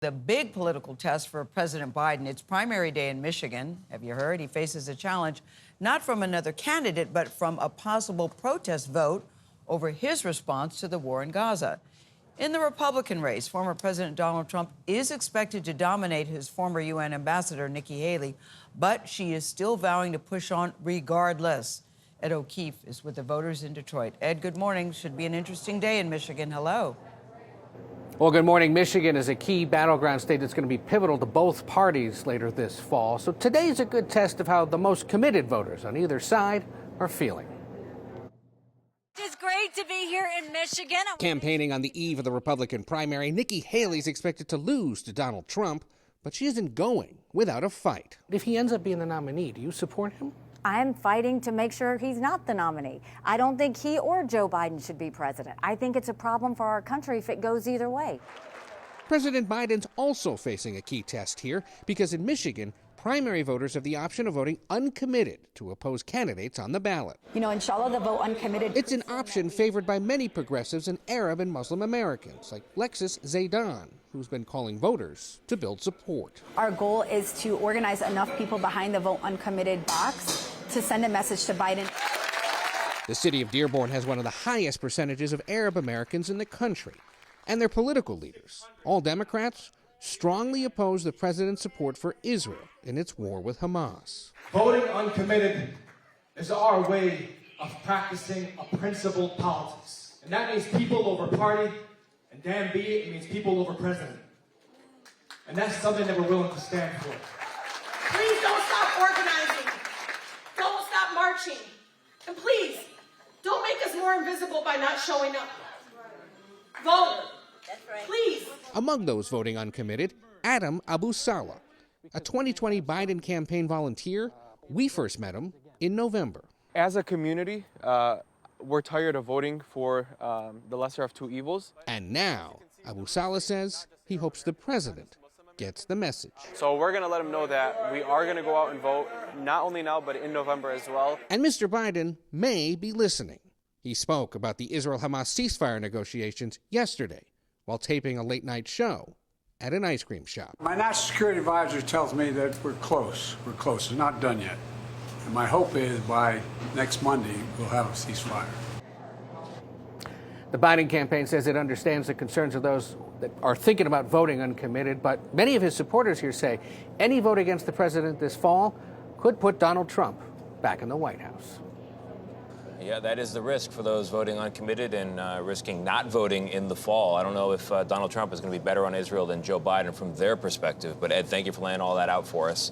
The big political test for President Biden, it's primary day in Michigan. Have you heard? He faces a challenge not from another candidate, but from a possible protest vote over his response to the war in Gaza. In the Republican race, former President Donald Trump is expected to dominate his former UN ambassador, Nikki Haley, but she is still vowing to push on regardless. Ed O'Keefe is with the voters in Detroit. Ed, good morning. Should be an interesting day in Michigan. Hello. Well, good morning. Michigan is a key battleground state that's going to be pivotal to both parties later this fall. So today's a good test of how the most committed voters on either side are feeling. It's great to be here in Michigan. Campaigning on the eve of the Republican primary, Nikki Haley's expected to lose to Donald Trump, but she isn't going without a fight. If he ends up being the nominee, do you support him? I'm fighting to make sure he's not the nominee. I don't think he or Joe Biden should be president. I think it's a problem for our country if it goes either way. President Biden's also facing a key test here because in Michigan, primary voters have the option of voting uncommitted to oppose candidates on the ballot. You know, inshallah, the vote uncommitted. It's an option favored by many progressives and Arab and Muslim Americans, like Lexis Zaydan, who's been calling voters to build support. Our goal is to organize enough people behind the vote uncommitted box to send a message to Biden. The city of Dearborn has one of the highest percentages of Arab Americans in the country, and their political leaders, all Democrats, strongly oppose the president's support for Israel in its war with Hamas. Voting uncommitted is our way of practicing a principled politics. And that means people over party, and damn be it, it means people over president. And that's something that we're willing to stand for. Please don't stop organizing. Don't stop marching. And please, don't make us more invisible by not showing up. Vote. Please. Among those voting uncommitted, Adam Abu Salah, a 2020 Biden campaign volunteer. We first met him in November. As a community, we're tired of voting for the lesser of two evils. And now, Abu Salah says he hopes the president gets the message. So we're going to let him know that we are going to go out and vote, not only now, but in November as well. And Mr. Biden may be listening. He spoke about the Israel-Hamas ceasefire negotiations yesterday while taping a late-night show at an ice cream shop. My national security advisor tells me that we're close. We're close. It's not done yet. And my hope is by next Monday, we'll have a ceasefire. The Biden campaign says it understands the concerns of those that are thinking about voting uncommitted, but many of his supporters here say any vote against the president this fall could put Donald Trump back in the White House. Yeah, that is the risk for those voting uncommitted and risking not voting in the fall. I don't know if Donald Trump is going to be better on Israel than Joe Biden from their perspective. But, Ed, thank you for laying all that out for us.